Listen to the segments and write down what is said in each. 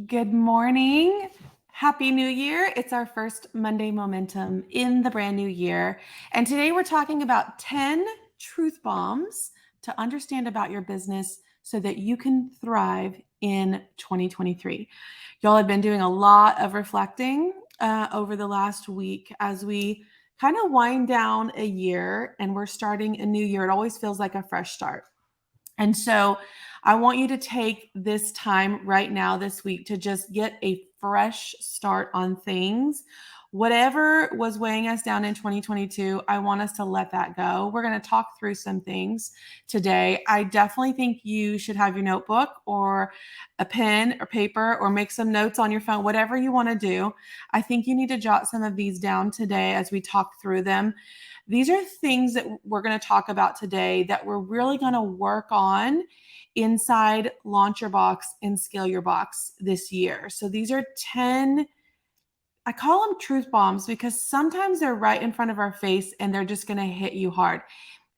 Good morning. Happy New Year. It's our first Monday Momentum in the brand new year. And today we're talking about 10 truth bombs to understand about your business so that you can thrive in 2023. Y'all have been doing a lot of reflecting over the last week as we kind of wind down a year and we're starting a new year. It always feels like a fresh start. And so I want you to take this time right now this week to just get a fresh start on things. Whatever was weighing us down in 2022, I want us to let that go. We're going to talk through some things today. I definitely think you should have your notebook or a pen or paper or make some notes on your phone, whatever you want to do. I think you need to jot some of these down today as we talk through them. These are things that we're going to talk about today that we're really going to work on inside Launch Your Box and Scale Your Box this year. So these are 10, I call them truth bombs because sometimes they're right in front of our face and they're just going to hit you hard.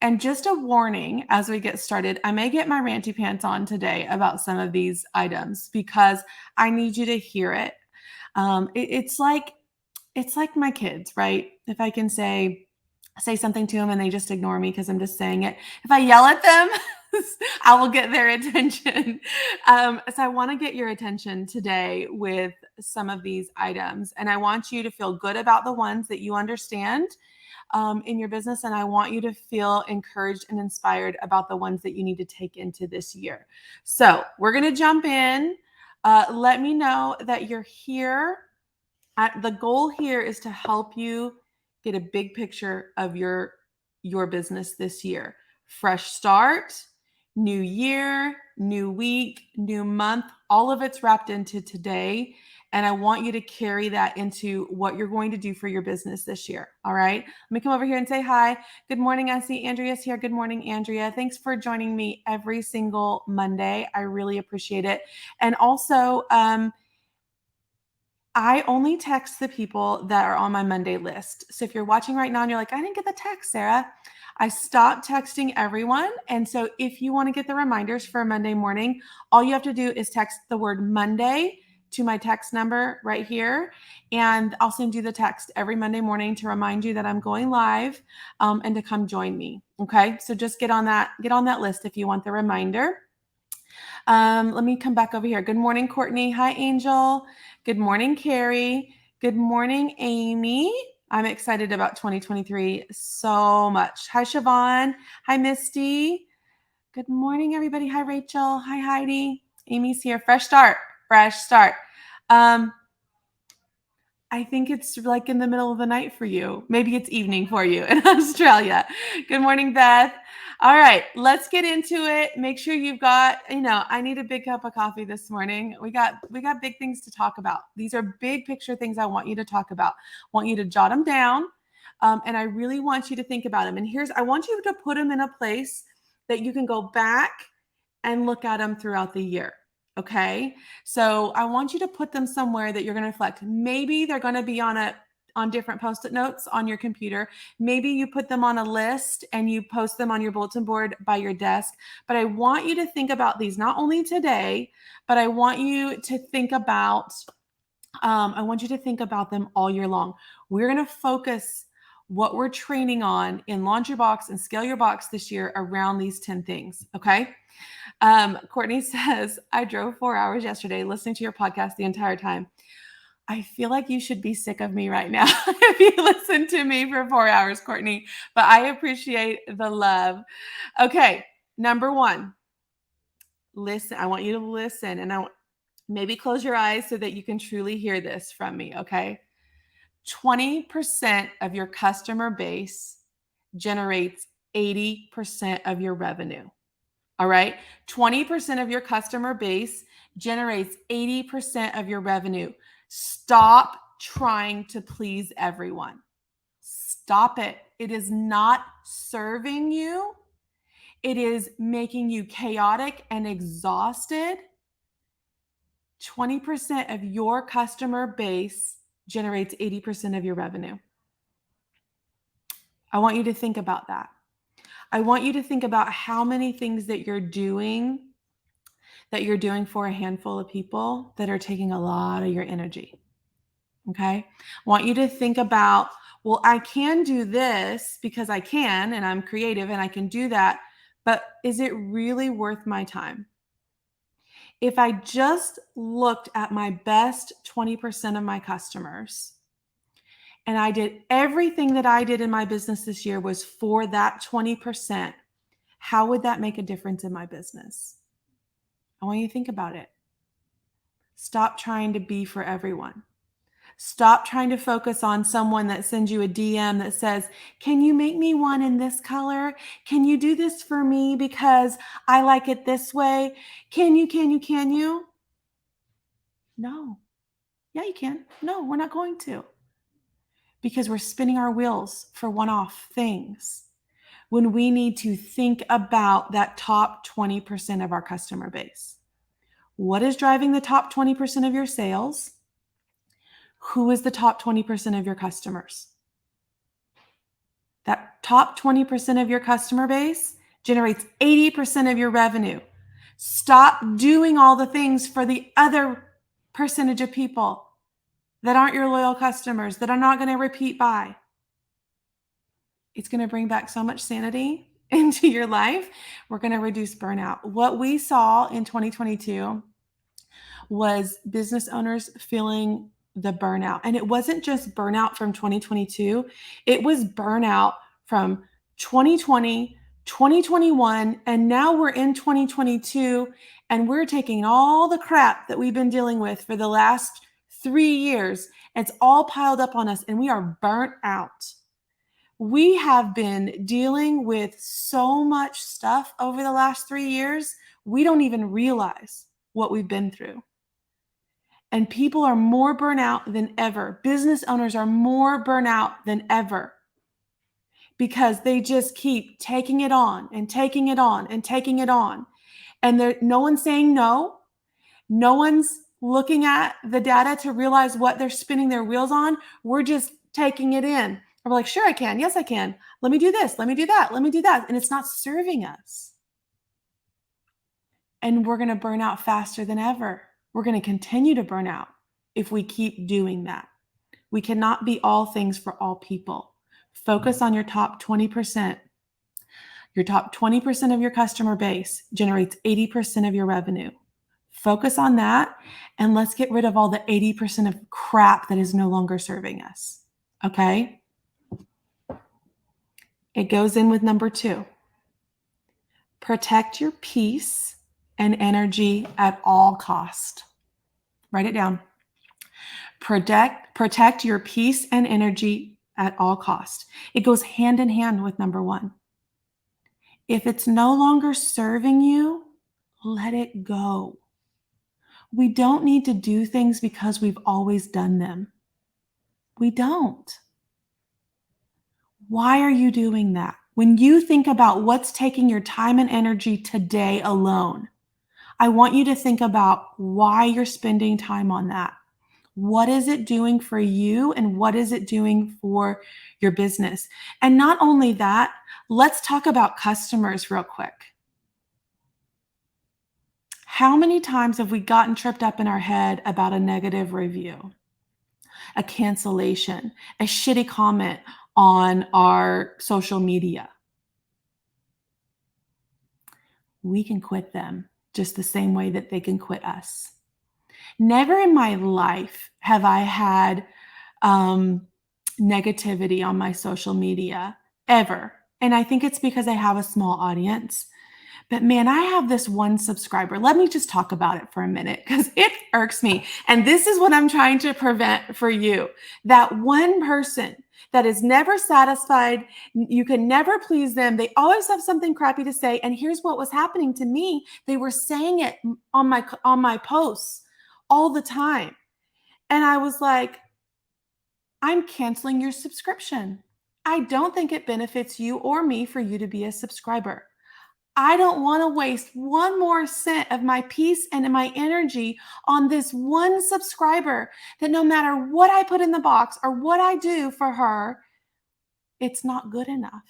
And just a warning as we get started, I may get my ranty pants on today about some of these items because I need you to hear it. It's like my kids, right? If I can say something to them and they just ignore me because I'm just saying it. If I yell at them, I will get their attention. So I want to get your attention today with some of these items. And I want you to feel good about the ones that you understand in your business. And I want you to feel encouraged and inspired about the ones that you need to take into this year. So we're going to jump in. Let me know that you're here. The goal here is to help you get a big picture of your business this year. Fresh start, new year, new week, new month, all of it's wrapped into today. And I want you to carry that into what you're going to do for your business this year. All right. Let me come over here and say hi. Good morning. I see Andrea's here. Good morning, Andrea. Thanks for joining me every single Monday. I really appreciate it. And also, I only text the people that are on my Monday list. So if you're watching right now and you're like, I didn't get the text, Sarah, I stopped texting everyone. And so if you want to get the reminders for Monday morning, all you have to do is text the word Monday to my text number right here. And I'll send you the text every Monday morning to remind you that I'm going live and to come join me. Okay. So just get on that list if you want the reminder. Let me come back over here. Good morning, Courtney. Hi, Angel. Good morning, Carrie. Good morning, Amy. I'm excited about 2023 so much. Hi, Siobhan. Hi, Misty. Good morning, everybody. Hi, Rachel. Hi, Heidi. Amy's here. Fresh start. Fresh start. I think it's like in the middle of the night for you. Maybe it's evening for you in Australia. Good morning, Beth. All right, let's get into it. Make sure you've got, I need a big cup of coffee this morning. We got big things to talk about. These are big picture things I want you to talk about. I want you to jot them down. And I really want you to think about them. And I want you to put them in a place that you can go back and look at them throughout the year. Okay. So I want you to put them somewhere that you're going to reflect. Maybe they're going to be on different post-it notes on your computer. Maybe you put them on a list and you post them on your bulletin board by your desk. But I want you to think about these not only today, but I want you to think about them all year long. We're going to focus what we're training on in Launch Your Box and Scale Your Box this year around these 10 things. Okay. Courtney says, I drove 4 hours yesterday listening to your podcast the entire time. I feel like you should be sick of me right now if you listen to me for 4 hours, Courtney, but I appreciate the love. Okay. Number one, listen. I want you to listen and maybe close your eyes so that you can truly hear this from me. Okay. 20% of your customer base generates 80% of your revenue. All right. 20% of your customer base generates 80% of your revenue. Stop trying to please everyone. Stop it. It is not serving you. It is making you chaotic and exhausted. 20% of your customer base generates 80% of your revenue. I want you to think about that. I want you to think about how many things that you're doing that you're doing for a handful of people that are taking a lot of your energy. Okay. I want you to think about, well, I can do this because I can, and I'm creative and I can do that, but is it really worth my time? If I just looked at my best 20% of my customers and I did everything that I did in my business this year was for that 20%, how would that make a difference in my business? I want you to think about it. Stop trying to be for everyone. Stop trying to focus on someone that sends you a DM that says, can you make me one in this color? Can you do this for me because I like it this way? Can you? No. Yeah, you can. No, we're not going to. Because we're spinning our wheels for one-off things when we need to think about that top 20% of our customer base. What is driving the top 20% of your sales? Who is the top 20% of your customers? That top 20% of your customer base generates 80% of your revenue. Stop doing all the things for the other percentage of people that aren't your loyal customers, that are not going to repeat buy. It's going to bring back so much sanity into your life. We're going to reduce burnout. What we saw in 2022 was business owners feeling the burnout. And it wasn't just burnout from 2022, it was burnout from 2020, 2021, and now we're in 2022, and we're taking all the crap that we've been dealing with for the last 3 years. It's all piled up on us, and we are burnt out. We have been dealing with so much stuff over the last 3 years, we don't even realize what we've been through. And people are more burnout than ever. Business owners are more burnout than ever because they just keep taking it on and taking it on and taking it on. And no one's saying no. No one's looking at the data to realize what they're spinning their wheels on. We're just taking it in. We're like, sure, I can. Yes, I can. Let me do this. Let me do that. Let me do that. And it's not serving us. And we're going to burn out faster than ever. We're going to continue to burn out if we keep doing that. We cannot be all things for all people. Focus on your top 20%. Your top 20% of your customer base generates 80% of your revenue. Focus on that, and let's get rid of all the 80% of crap that is no longer serving us. Okay? It goes in with number 2. Protect your peace and energy at all cost. Write it down. Protect your peace and energy at all cost. It goes hand in hand with number 1. If it's no longer serving you, let it go. We don't need to do things because we've always done them. We don't. Why are you doing that? When you think about what's taking your time and energy today alone, I want you to think about why you're spending time on that. What is it doing for you, and what is it doing for your business? And not only that, let's talk about customers real quick. How many times have we gotten tripped up in our head about a negative review, a cancellation, a shitty comment on our social media? We can quit them just the same way that they can quit us. Never in my life have I had negativity on my social media, ever. And I think it's because I have a small audience. But man, I have this one subscriber. Let me just talk about it for a minute because it irks me. And this is what I'm trying to prevent for you. That one person that is never satisfied, you can never please them. They always have something crappy to say. And here's what was happening to me. They were saying it on my posts all the time. And I was like, I'm canceling your subscription. I don't think it benefits you or me for you to be a subscriber. I don't want to waste one more cent of my peace and my energy on this one subscriber that no matter what I put in the box or what I do for her, it's not good enough.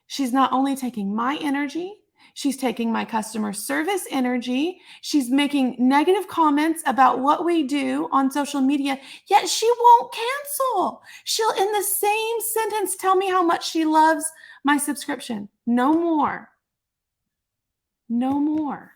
She's not only taking my energy, She's taking my customer service energy. She's making negative comments about what we do on social media, yet she won't cancel. She'll, in the same sentence, tell me how much she loves my subscription. No more. No more.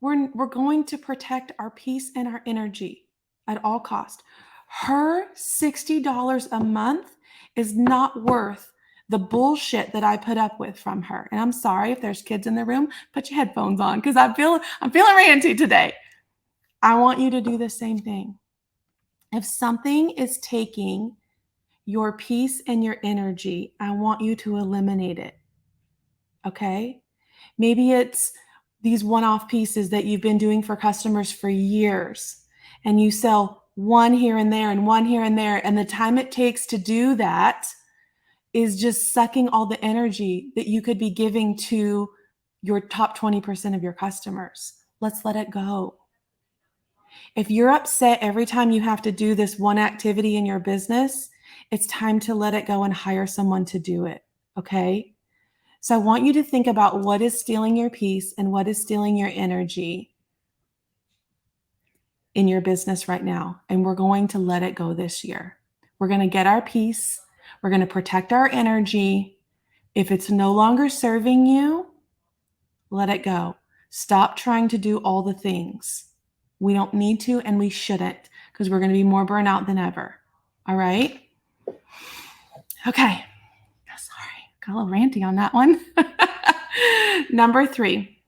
We're going to protect our peace and our energy at all cost. Her $60 a month is not worth the bullshit that I put up with from her. And I'm sorry if there's kids in the room, put your headphones on because I'm feeling ranty today. I want you to do the same thing. If something is taking your peace and your energy, I want you to eliminate it. Okay? Maybe it's these one-off pieces that you've been doing for customers for years, and you sell one here and there and one here and there, and the time it takes to do that is just sucking all the energy that you could be giving to your top 20% of your customers. Let's let it go. If you're upset every time you have to do this one activity in your business, it's time to let it go and hire someone to do it, okay? So I want you to think about what is stealing your peace and what is stealing your energy in your business right now. And we're going to let it go this year. We're going to get our peace. We're going to protect our energy. If it's no longer serving you, let it go. Stop trying to do all the things. We don't need to, and we shouldn't, because we're going to be more burnout than ever. All right? Okay. Sorry, got a little ranty on that one. Number 3,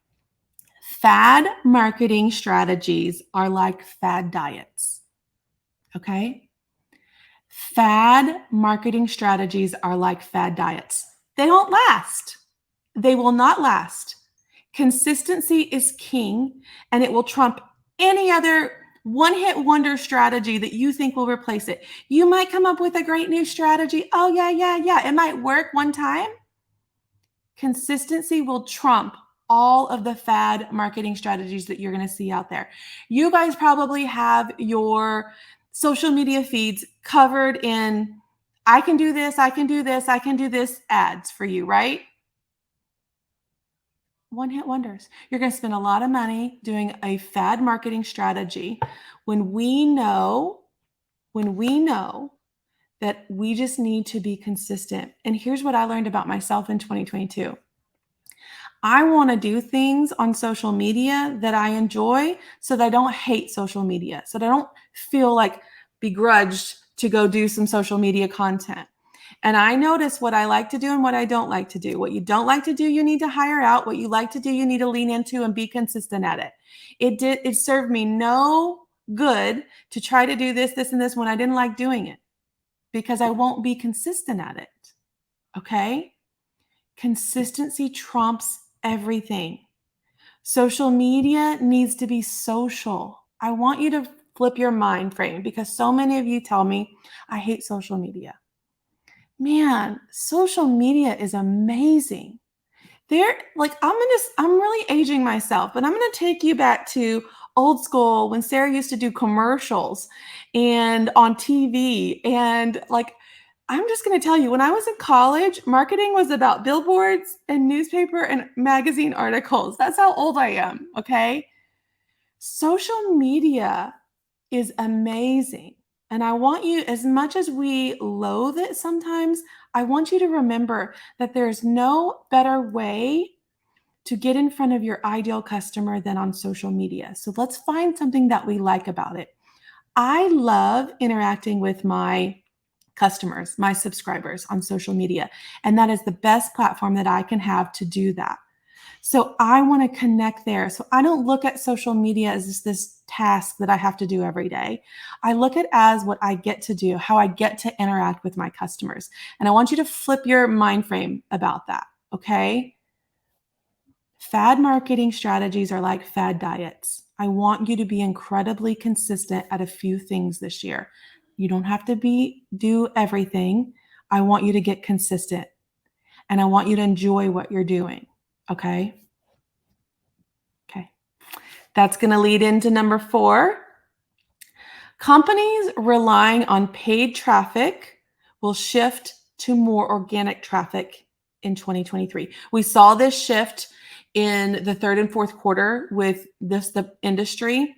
fad marketing strategies are like fad diets. Okay? Fad marketing strategies are like fad diets. They don't last. They will not last. Consistency is king, and it will trump any other one-hit wonder strategy that you think will replace it. You might come up with a great new strategy. Oh, yeah. It might work one time. Consistency will trump all of the fad marketing strategies that you're going to see out there. You guys probably have your social media feeds covered in, I can do this, I can do this, I can do this ads for you, right? One-hit wonders. You're going to spend a lot of money doing a fad marketing strategy when we know that we just need to be consistent. And here's what I learned about myself in 2022. I want to do things on social media that I enjoy so that I don't hate social media, so that I don't feel like begrudged to go do some social media content. And I notice what I like to do and what I don't like to do. What you don't like to do, you need to hire out. What you like to do, you need to lean into and be consistent at it. It served me no good to try to do this, and this when I didn't like doing it, because I won't be consistent at it. Okay? Consistency trumps everything. Social media needs to be social. I want you to flip your mind frame, because so many of you tell me, I hate social media. Man, social media is amazing. I'm really aging myself, but I'm going to take you back to old school when Sarah used to do commercials and on TV. And I'm just going to tell you, when I was in college, marketing was about billboards and newspaper and magazine articles. That's how old I am. Okay. Social media is amazing. And I want you, as much as we loathe it sometimes, I want you to remember that there's no better way to get in front of your ideal customer than on social media. So let's find something that we like about it. I love interacting with my customers, my subscribers on social media. And that is the best platform that I can have to do that. So I want to connect there. So I don't look at social media as this task that I have to do every day. I look at it as what I get to do, how I get to interact with my customers. And I want you to flip your mind frame about that, okay? Fad marketing strategies are like fad diets. I want you to be incredibly consistent at a few things this year. You don't have to do everything. I want you to get consistent, and I want you to enjoy what you're doing. Okay. That's going to lead into number 4. Companies relying on paid traffic will shift to more organic traffic in 2023. We saw this shift in the third and fourth quarter with the industry,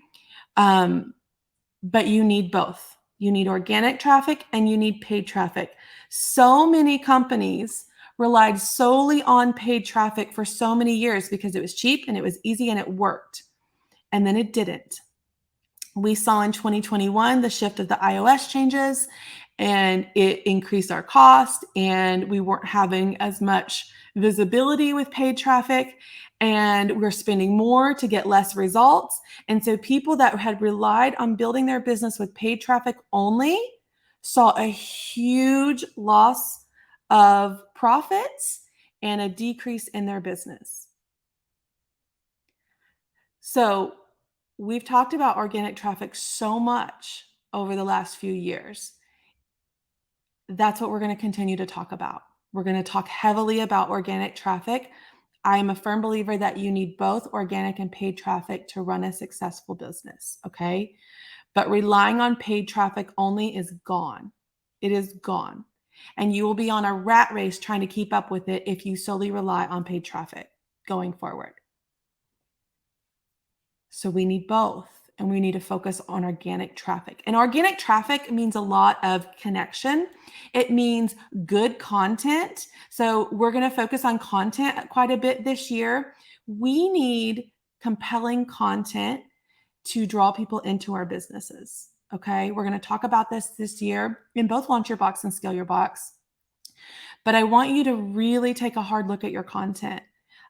but you need both. You need organic traffic and you need paid traffic. So many companies relied solely on paid traffic for so many years because it was cheap and it was easy and it worked. And then it didn't. We saw in 2021 the shift of the iOS changes, and it increased our cost, and we weren't having as much visibility with paid traffic, and we're spending more to get less results. And so people that had relied on building their business with paid traffic only saw a huge loss of profits and a decrease in their business. So we've talked about organic traffic so much over the last few years. That's what we're going to continue to talk about. We're going to talk heavily about organic traffic. I am a firm believer that you need both organic and paid traffic to run a successful business, okay? But relying on paid traffic only is gone. It is gone. And you will be on a rat race trying to keep up with it if you solely rely on paid traffic going forward. So we need both, and we need to focus on organic traffic. And organic traffic means a lot of connection. It means good content. So we're going to focus on content quite a bit this year. We need compelling content to draw people into our businesses. Okay. We're going to talk about this year in both Launch Your Box and Scale Your Box. But I want you to really take a hard look at your content.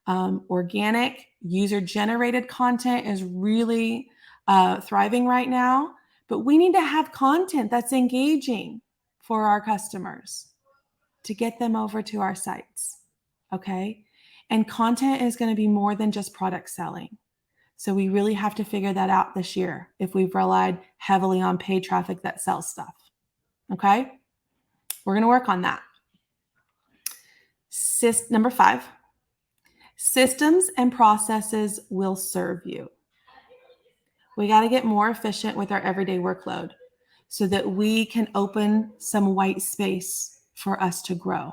Organic user-generated content is really thriving right now, but we need to have content that's engaging for our customers to get them over to our sites, okay? And content is going to be more than just product selling. So we really have to figure that out this year if we've relied heavily on paid traffic that sells stuff, okay? We're going to work on that. Number 5. Systems and processes will serve you. We got to get more efficient with our everyday workload so that we can open some white space for us to grow.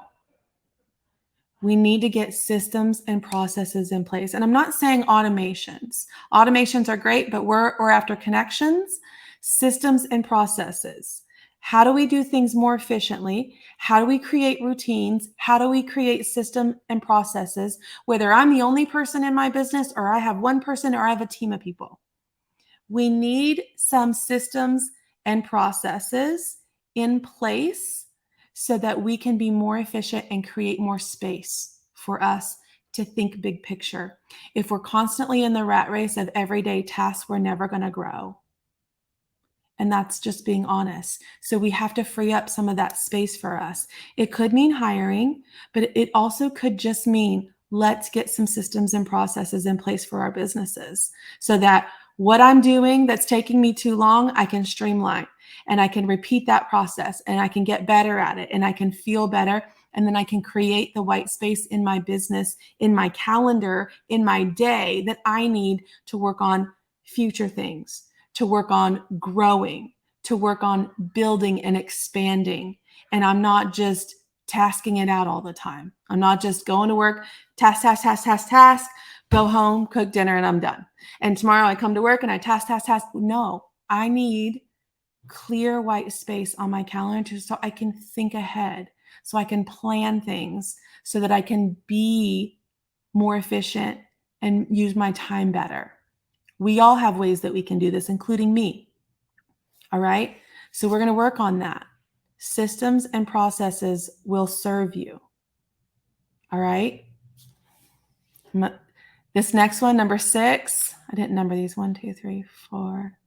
We need to get systems and processes in place. And I'm not saying automations. Automations are great, but we're after connections, systems, and processes. How do we do things more efficiently? How do we create routines? How do we create system and processes, whether I'm the only person in my business or I have one person or I have a team of people? We need some systems and processes in place so that we can be more efficient and create more space for us to think big picture. If we're constantly in the rat race of everyday tasks, we're never going to grow. And that's just being honest. So we have to free up some of that space for us. It could mean hiring, but it also could just mean let's get some systems and processes in place for our businesses so that what I'm doing that's taking me too long, I can streamline and I can repeat that process and I can get better at it and I can feel better. And then I can create the white space in my business, in my calendar, in my day that I need to work on future things, to work on growing, to work on building and expanding. And I'm not just tasking it out all the time. I'm not just going to work, task, go home, cook dinner, and I'm done. And tomorrow I come to work and I task. No, I need clear white space on my calendar so I can think ahead, so I can plan things, so that I can be more efficient and use my time better. We all have ways that we can do this, including me. All right. So we're going to work on that. Systems and processes will serve you. All right. This next one, number 6, I didn't number these. 1, 2, 3, 4.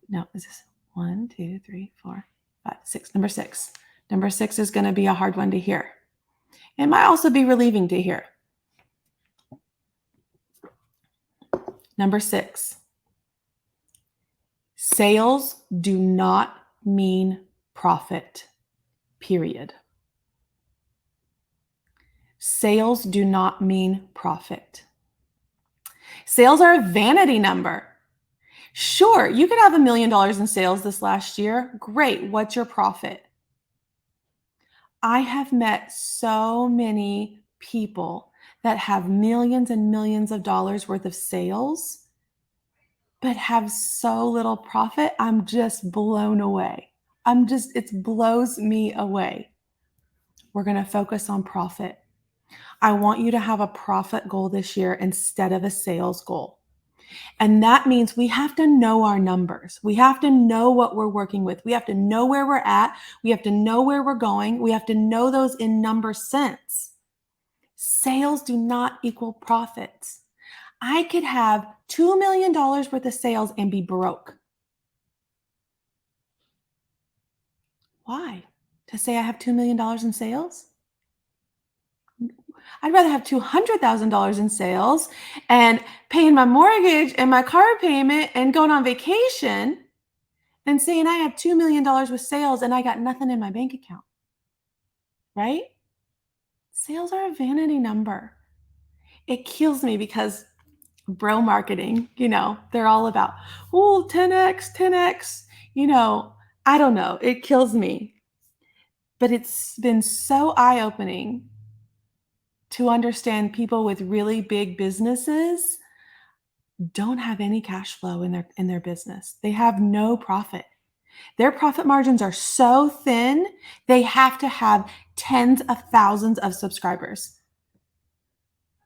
No, is this 1, 2, 3, 4, 5, 6. Number 6. Number 6 is going to be a hard one to hear. It might also be relieving to hear. Number 6. Sales do not mean profit, period. Sales do not mean profit. Sales are a vanity number. Sure, you could have $1 million in sales this last year. Great. What's your profit? I have met so many people that have millions and millions of dollars worth of sales, but have so little profit. I'm just blown away. It blows me away. We're going to focus on profit. I want you to have a profit goal this year instead of a sales goal. And that means we have to know our numbers. We have to know what we're working with. We have to know where we're at. We have to know where we're going. We have to know those in number sense. Sales do not equal profits. I could have $2 million worth of sales and be broke. Why? To say I have $2 million in sales? I'd rather have $200,000 in sales and paying my mortgage and my car payment and going on vacation than saying I have $2 million with sales and I got nothing in my bank account. Right? Sales are a vanity number. It kills me because bro marketing, they're all about, 10x, 10x, I don't know. It kills me. But it's been so eye-opening to understand people with really big businesses don't have any cash flow in their business. They have no profit. Their profit margins are so thin, they have to have tens of thousands of subscribers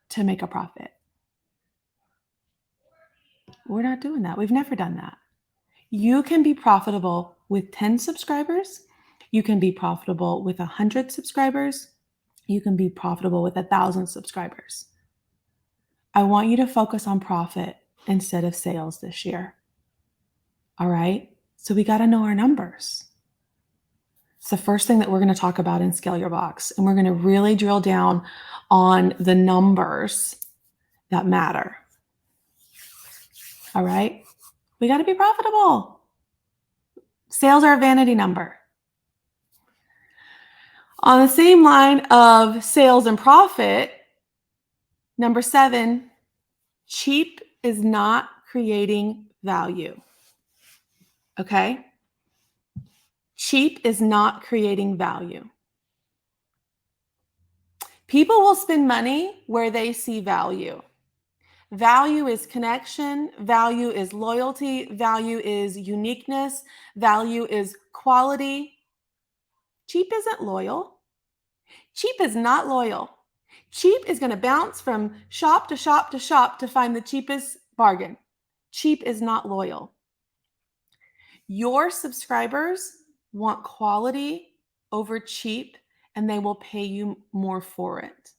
to make a profit. We're not doing that. We've never done that. You can be profitable with 10 subscribers. You can be profitable with 100 subscribers. You can be profitable with 1,000 subscribers. I want you to focus on profit instead of sales this year. All right? So we got to know our numbers. It's the first thing that we're going to talk about in Scale Your Box. And we're going to really drill down on the numbers that matter. All right? We got to be profitable. Sales are a vanity number. On the same line of sales and profit, number 7, cheap is not creating value. Okay? Cheap is not creating value. People will spend money where they see value. Value is connection. Value is loyalty. Value is uniqueness. Value is quality. Cheap isn't loyal. Cheap is not loyal. Cheap is going to bounce from shop to shop to shop to find the cheapest bargain. Cheap is not loyal. Your subscribers want quality over cheap, and they will pay you more for it.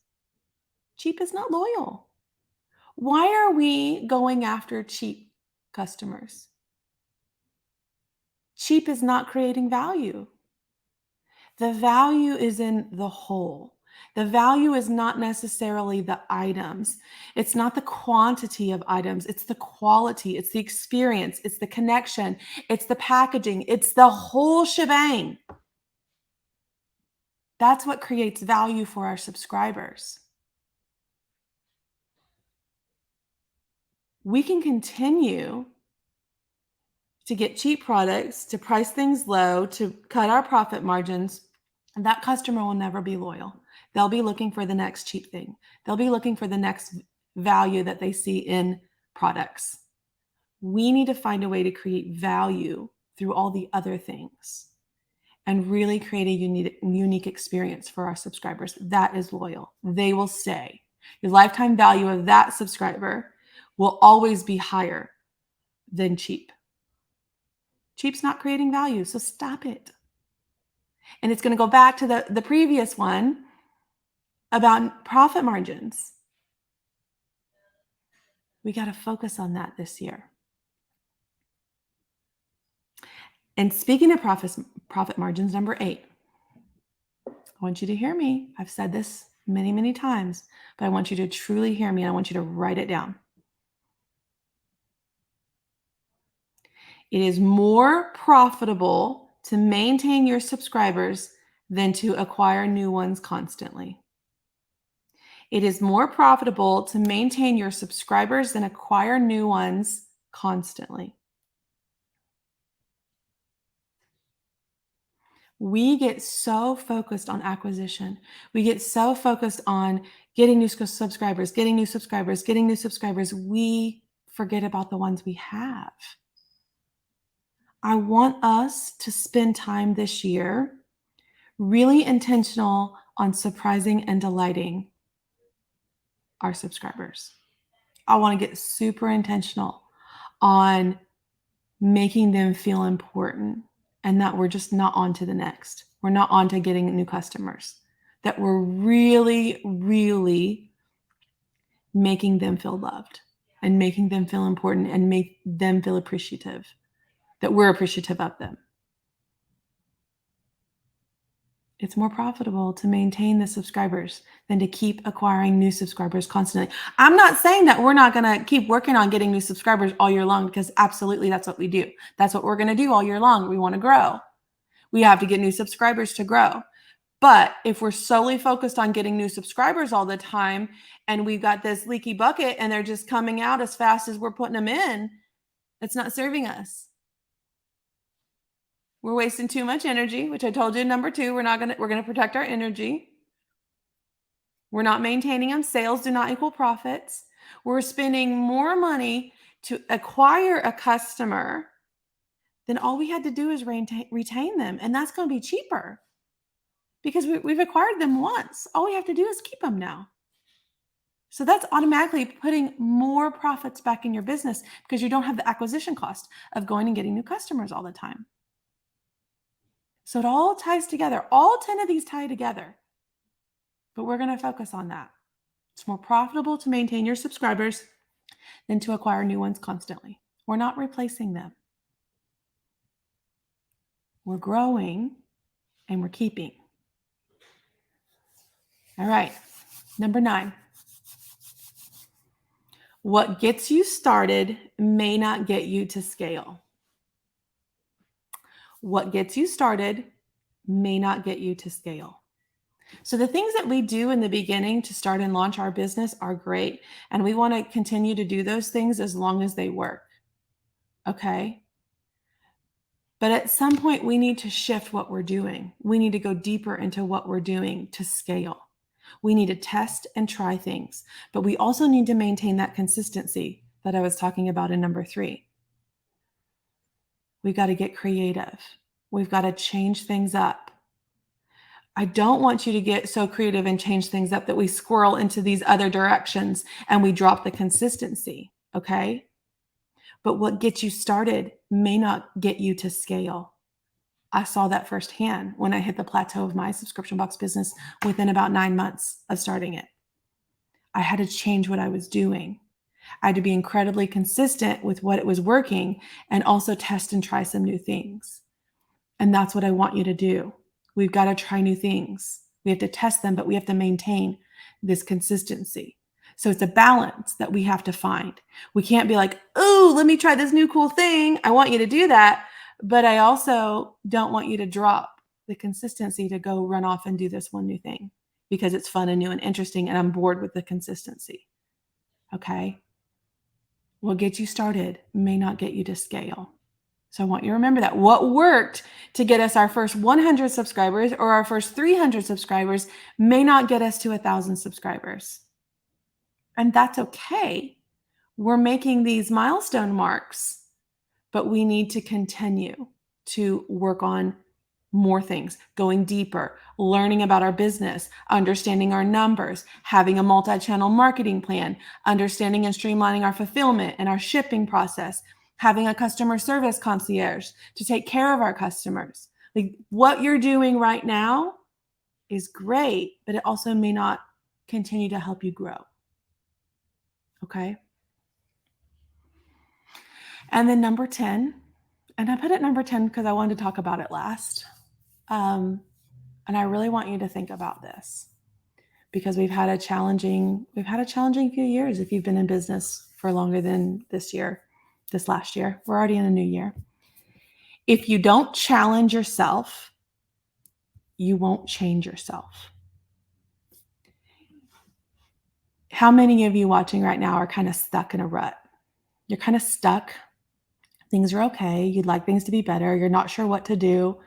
Cheap is not loyal. Why are we going after cheap customers? Cheap is not creating value. The value is in the whole. The value is not necessarily the items. It's not the quantity of items. It's the quality. It's the experience. It's the connection. It's the packaging. It's the whole shebang. That's what creates value for our subscribers. We can continue to get cheap products, to price things low, to cut our profit margins, and that customer will never be loyal. They'll be looking for the next cheap thing. They'll be looking for the next value that they see in products. We need to find a way to create value through all the other things and really create a unique experience for our subscribers. That is loyal. They will stay. Your lifetime value of that subscriber will always be higher than cheap. Cheap's not creating value, so stop it. And it's going to go back to the previous one about profit margins. We got to focus on that this year. And speaking of profit margins, number 8, I want you to hear me. I've said this many, many times, but I want you to truly hear me. And I want you to write it down. It is more profitable to maintain your subscribers than to acquire new ones constantly. It is more profitable to maintain your subscribers than acquire new ones constantly. We get so focused on acquisition. We get so focused on getting new subscribers, getting new subscribers, getting new subscribers. We forget about the ones we have. I want us to spend time this year really intentional on surprising and delighting our subscribers. I want to get super intentional on making them feel important and that we're just not on to the next. We're not on to getting new customers. That we're really, really making them feel loved and making them feel important and make them feel appreciative, that we're appreciative of them. It's more profitable to maintain the subscribers than to keep acquiring new subscribers constantly. I'm not saying that we're not going to keep working on getting new subscribers all year long, because absolutely that's what we do. That's what we're going to do all year long. We want to grow. We have to get new subscribers to grow. But if we're solely focused on getting new subscribers all the time and we've got this leaky bucket and they're just coming out as fast as we're putting them in, it's not serving us. We're wasting too much energy, which I told you, number 2, we're going to protect our energy. We're not maintaining them. Sales do not equal profits. We're spending more money to acquire a customer than all we had to do is retain them. And that's going to be cheaper because we've acquired them once. All we have to do is keep them now. So that's automatically putting more profits back in your business because you don't have the acquisition cost of going and getting new customers all the time. So it all ties together. All 10 of these tie together. But we're going to focus on that. It's more profitable to maintain your subscribers than to acquire new ones constantly. We're not replacing them. We're growing and we're keeping. All right. Number 9. What gets you started may not get you to scale. What gets you started may not get you to scale. So the things that we do in the beginning to start and launch our business are great. And we want to continue to do those things as long as they work. Okay? But at some point, we need to shift what we're doing. We need to go deeper into what we're doing to scale. We need to test and try things. But we also need to maintain that consistency that I was talking about in number 3. We've got to get creative. We've got to change things up. I don't want you to get so creative and change things up that we squirrel into these other directions and we drop the consistency, okay? But what gets you started may not get you to scale. I saw that firsthand when I hit the plateau of my subscription box business within about 9 months of starting it. I had to change what I was doing. I had to be incredibly consistent with what it was working and also test and try some new things. And that's what I want you to do. We've got to try new things. We have to test them, but we have to maintain this consistency. So it's a balance that we have to find. We can't be like, oh, let me try this new cool thing. I want you to do that. But I also don't want you to drop the consistency to go run off and do this one new thing because it's fun and new and interesting and I'm bored with the consistency. Okay? What gets you started may not get you to scale. So I want you to remember that. What worked to get us our first 100 subscribers or our first 300 subscribers may not get us to 1,000 subscribers. And that's okay. We're making these milestone marks, but we need to continue to work on more things, going deeper, learning about our business, understanding our numbers, having a multi-channel marketing plan, understanding and streamlining our fulfillment and our shipping process, having a customer service concierge to take care of our customers. Like what you're doing right now is great, but it also may not continue to help you grow. Okay? And then number 10, and I put it number 10 because I wanted to talk about it last. And I really want you to think about this because we've had a challenging few years if you've been in business for longer than this last year. We're already in a new year. If you don't challenge yourself, you won't change yourself. How many of you watching right now are kind of stuck in a rut? You're kind of stuck. Things are okay. You'd like things to be better. You're not sure what to do.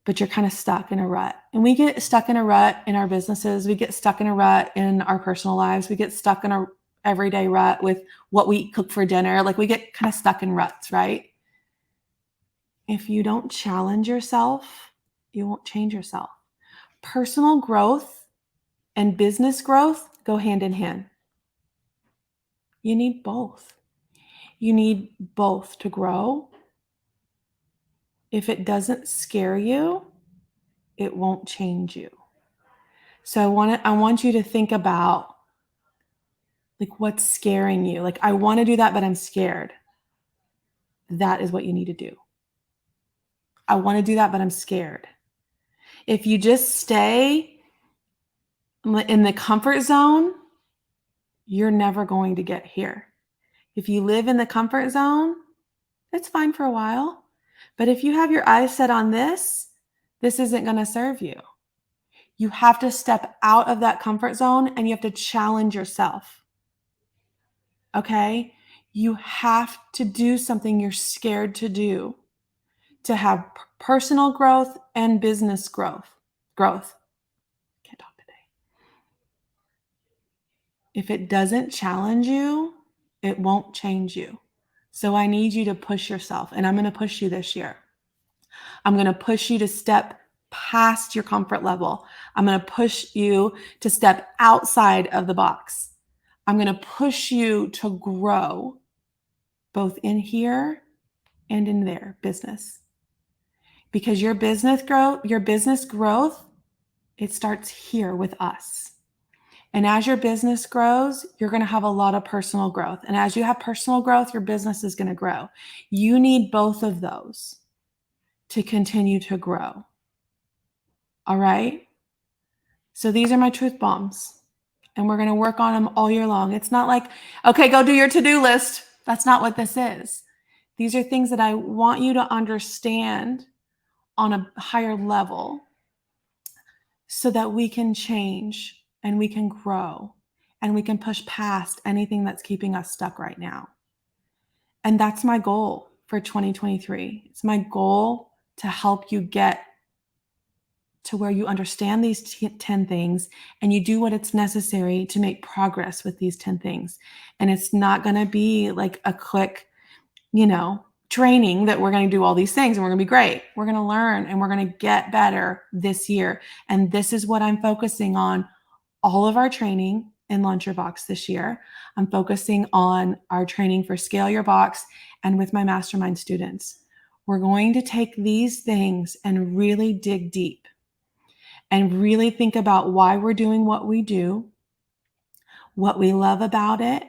but you're kind of stuck in a rut. And we get stuck in a rut in our businesses. We get stuck in a rut in our personal lives. We get stuck in a everyday rut with what we cook for dinner. Like we get kind of stuck in ruts, right? If you don't challenge yourself, you won't change yourself. Personal growth and business growth go hand in hand. You need both. You need both to grow. If it doesn't scare you, it won't change you. So I want you to think about like what's scaring you. Like I want to do that, but I'm scared. That is what you need to do. I want to do that, but I'm scared. If you just stay in the comfort zone, you're never going to get here. If you live in the comfort zone, it's fine for a while. But if you have your eyes set on this isn't going to serve you. You have to step out of that comfort zone and you have to challenge yourself. Okay? You have to do something you're scared to do to have personal growth and business growth. Can't talk today. If it doesn't challenge you, it won't change you. So I need you to push yourself, and I'm going to push you this year. I'm going to push you to step past your comfort level. I'm going to push you to step outside of the box. I'm going to push you to grow both in here and in their business. Because your business growth, it starts here with us. And as your business grows, you're going to have a lot of personal growth. And as you have personal growth, your business is going to grow. You need both of those to continue to grow. All right? So these are my truth bombs. And we're going to work on them all year long. It's not like, okay, go do your to-do list. That's not what this is. These are things that I want you to understand on a higher level so that we can change and we can grow and we can push past anything that's keeping us stuck right now. And that's my goal for 2023. It's my goal to help you get to where you understand these 10 things and you do what it's necessary to make progress with these 10 things. And it's not going to be like a quick, training that we're going to do all these things and we're going to be great. We're going to learn and we're going to get better this year. And this is what I'm focusing on all of our training in Launch Your Box this year. I'm focusing on our training for Scale Your Box and with my mastermind students. We're going to take these things and really dig deep and really think about why we're doing what we do, what we love about it,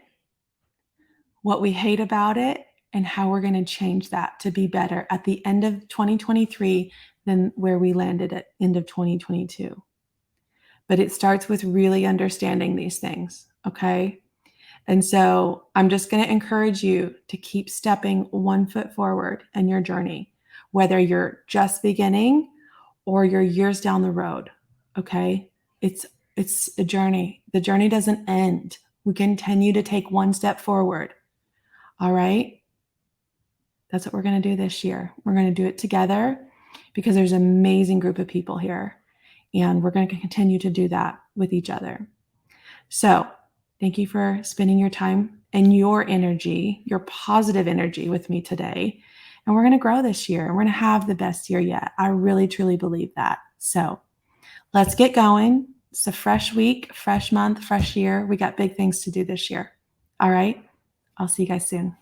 what we hate about it, and how we're going to change that to be better at the end of 2023 than where we landed at end of 2022. But it starts with really understanding these things, okay? And so I'm just going to encourage you to keep stepping one foot forward in your journey, whether you're just beginning or you're years down the road, okay? It's a journey. The journey doesn't end. We continue to take one step forward, all right? That's what we're going to do this year. We're going to do it together because there's an amazing group of people here. And we're going to continue to do that with each other. So thank you for spending your time and your energy, your positive energy with me today. And we're going to grow this year. And we're going to have the best year yet. I really, truly believe that. So let's get going. It's a fresh week, fresh month, fresh year. We got big things to do this year. All right. I'll see you guys soon.